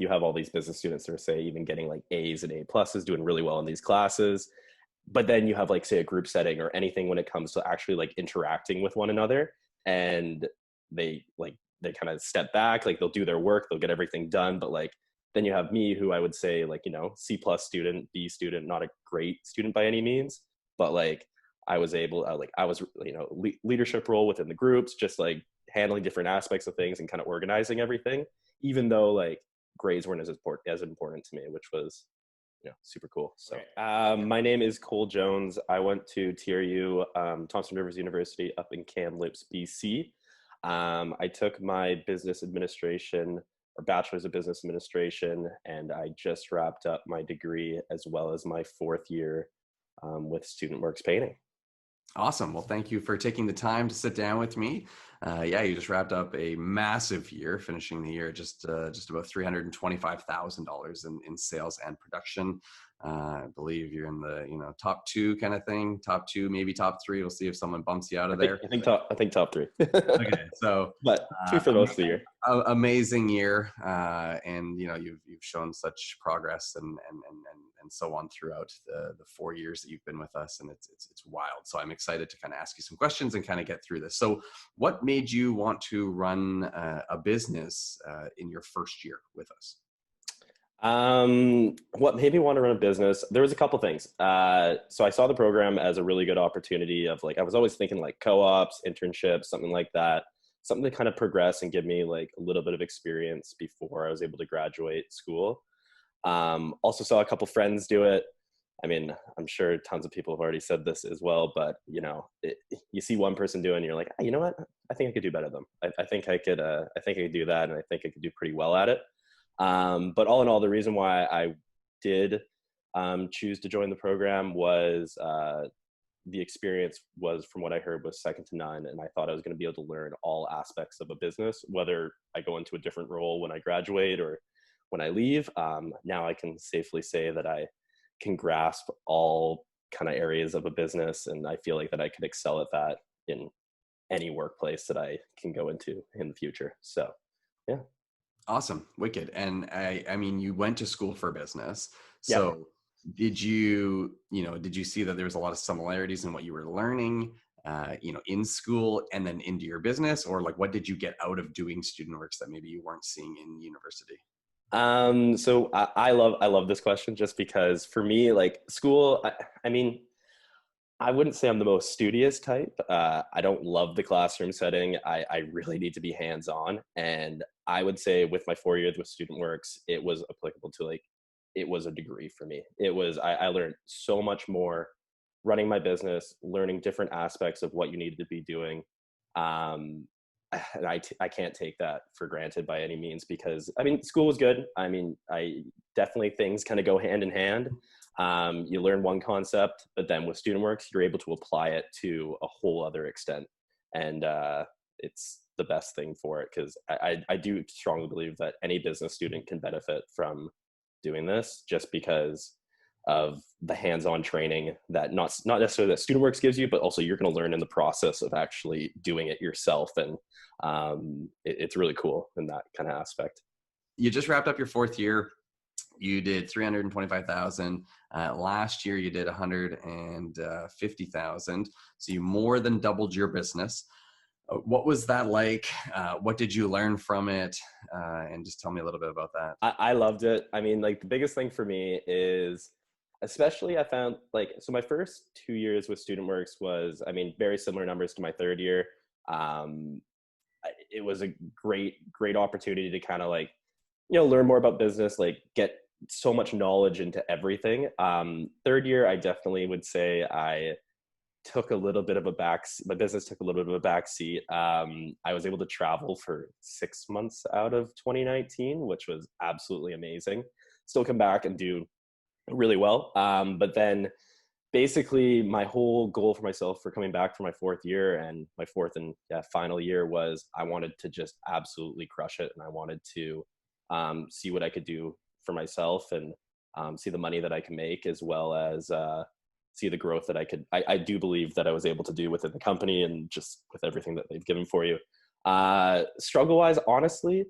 you have all these business students that are, say, even getting like A's and A pluses, doing really well in these classes. But then you have like, say, a group setting or anything when it comes to actually like interacting with one another, and they kind of step back, like they'll do their work, they'll get everything done, but like then you have me, who I would say, like, C plus student, B student, not a great student by any means, but like I was able, I was, leadership role within the groups, just like handling different aspects of things and kind of organizing everything, even though like grades weren't as important to me, which was, super cool. So my name is Cole Jones. I went to TRU, Thompson Rivers University up in Kamloops, BC. I took my business administration or bachelor's of business administration, and I just wrapped up my degree as well as my fourth year with Student Works Painting. Awesome. Well, thank you for taking the time to sit down with me. Yeah, you just wrapped up a massive year, finishing the year just about $325,000 in sales and production. I believe you're in the top two kind of thing, top two, maybe top three. We'll see if someone bumps you out of there. I think top three. Okay, so but two for most of the year. Amazing year, and you've shown such progress and so on throughout the 4 years that you've been with us, and it's wild. So I'm excited to kind of ask you some questions and kind of get through this. So what made you want to run a business in your first year with us? What made me want to run a business? There was a couple things. So I saw the program as a really good opportunity of like, I was always thinking like co-ops, internships, something like that, something to kind of progress and give me like a little bit of experience before I was able to graduate school. Also saw a couple friends do it. I mean, I'm sure tons of people have already said this as well, but you see one person doing, you're like, ah, you know what? I think I could do better than them. I think I could do that, and I think I could do pretty well at it. But all in all, the reason why I did choose to join the program was the experience was, from what I heard, was second to none. And I thought I was going to be able to learn all aspects of a business, whether I go into a different role when I graduate or when I leave. Now I can safely say that I can grasp all kind of areas of a business, and I feel like that I could excel at that in any workplace that I can go into in the future. So, yeah. Awesome. Wicked. And I mean, you went to school for business. Yep. So did you see that there was a lot of similarities in what you were learning, in school and then into your business, or like, what did you get out of doing student works that maybe you weren't seeing in university? So I love this question, just because for me, like school, I mean, I wouldn't say I'm the most studious type. I don't love the classroom setting. I really need to be hands-on. And I would say with my 4 years with Student Works, it was applicable to it was a degree for me. I learned so much more running my business, learning different aspects of what you needed to be doing. And I can't take that for granted by any means, because I mean, school was good. I mean, I definitely, things kind of go hand in hand. You learn one concept, but then with Student Works, you're able to apply it to a whole other extent. And it's the best thing for it, because I do strongly believe that any business student can benefit from doing this, just because of the hands-on training that not necessarily that Student Works gives you, but also you're going to learn in the process of actually doing it yourself. And it's really cool in that kind of aspect. You just wrapped up your fourth year. You did 325,000. Last year you did 150,000. So you more than doubled your business. What was that like? What did you learn from it? And just tell me a little bit about that. I loved it. I mean, like the biggest thing for me is, especially I found so my first 2 years with Student Works was, I mean, very similar numbers to my third year. It was a great opportunity to kind of learn more about business, get so much knowledge into everything. Third year, I definitely would say I took a little bit of a my business took a little bit of a backseat. I was able to travel for 6 months out of 2019, which was absolutely amazing. Still come back and do really well. But then basically my whole goal for myself for coming back for my fourth year and my fourth and final year was I wanted to just absolutely crush it. And I wanted to see what I could do for myself, and see the money that I can make, as well as see the growth that I do believe that I was able to do within the company and just with everything that they've given for you. Struggle wise, honestly,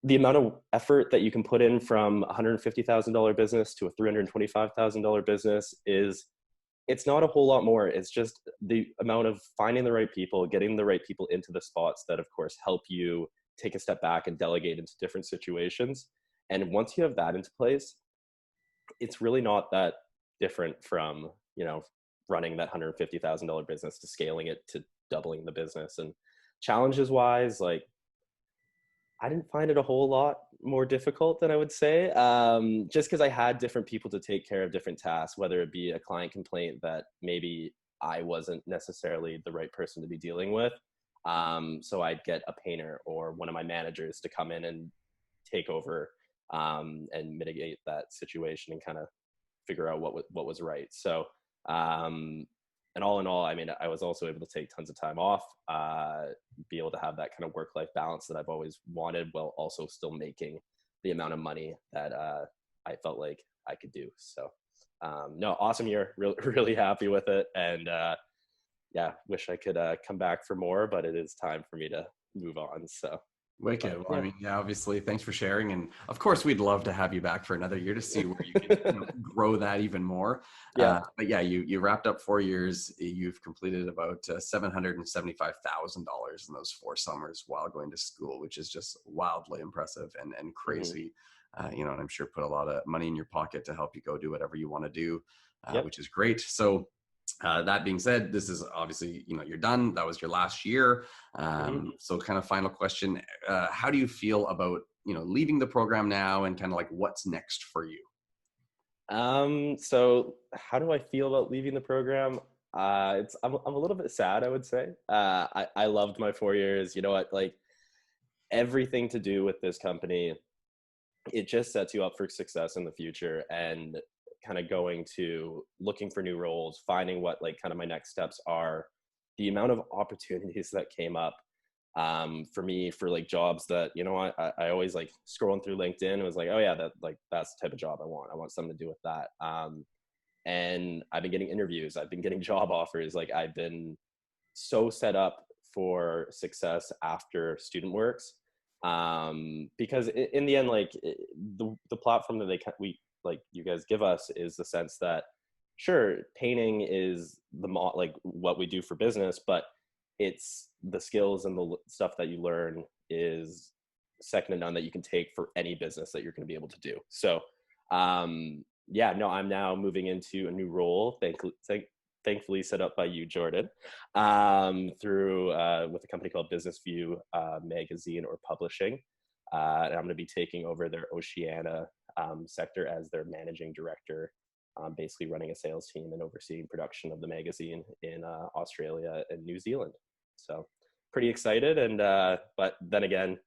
the amount of effort that you can put in from $150,000 business to a $325,000 business is, it's not a whole lot more. It's just the amount of finding the right people, getting the right people into the spots that, of course, help you take a step back and delegate into different situations. And once you have that into place, it's really not that different from, running that $150,000 business to scaling it to doubling the business. And challenges wise, like, I didn't find it a whole lot more difficult than I would say, just because I had different people to take care of different tasks, whether it be a client complaint that maybe I wasn't necessarily the right person to be dealing with. So I'd get a painter or one of my managers to come in and take over, and mitigate that situation and kind of figure out what was right. So, and all in all, I mean, I was also able to take tons of time off, be able to have that kind of work-life balance that I've always wanted, while also still making the amount of money that I felt like I could do. So, no, awesome year. Really, really happy with it, and yeah, wish I could come back for more, but it is time for me to move on. So, Wicked. but Well, I yeah, mean, yeah, obviously, thanks for sharing. And of course, we'd love to have you back for another year to see where you can grow that even more. yeah, But yeah, you wrapped up 4 years. You've completed about $775,000 in those 4 summers while going to school, which is just wildly impressive and hmm, crazy. And I'm sure put a lot of money in your pocket to help you go do whatever you want to do, yep. which is great. So that being said, this is obviously, you're done. That was your last year. Hmm. So kind of final question, how do you feel about, leaving the program now and kind of like what's next for you? So how do I feel about leaving the program? I'm a little bit sad, I would say. I loved my 4 years. You know what? Like, everything to do with this company, it just sets you up for success in the future, and kind of going to looking for new roles, finding what like kind of my next steps are, the amount of opportunities that came up, for me, for like jobs that, I always like scrolling through LinkedIn and was like, oh yeah, that's the type of job I want something to do with that. And I've been getting interviews, I've been getting job offers, like I've been so set up for success after student works, because in the end, like the platform that we like you guys give us is the sense that, sure, painting is like what we do for business, but it's the skills and the stuff that you learn is second to none, that you can take for any business that you're going to be able to do. So, yeah, no, I'm now moving into a new role, thankfully set up by you, Jordan, through with a company called Business View magazine or publishing. And I'm going to be taking over their Oceania sector as their managing director, basically running a sales team and overseeing production of the magazine in Australia and New Zealand. So pretty excited. And but then again,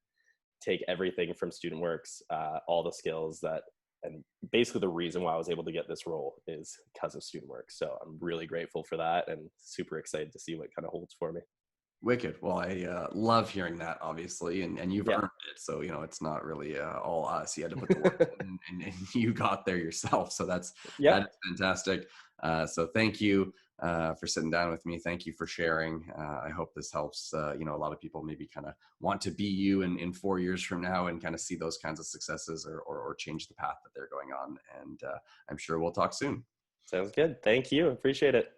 take everything from Student Works, all the skills that, and basically the reason why I was able to get this role is because of Student Works. So I'm really grateful for that and super excited to see what kind of holds for me. Wicked. Well, I love hearing that, obviously, and you've Yeah. earned it. So it's not really all us. You had to put the work in, and you got there yourself. So that Yep. is fantastic. So thank you for sitting down with me. Thank you for sharing. I hope this helps. A lot of people maybe kind of want to be you in 4 years from now and kind of see those kinds of successes or change the path that they're going on. And I'm sure we'll talk soon. Sounds good. Thank you. Appreciate it.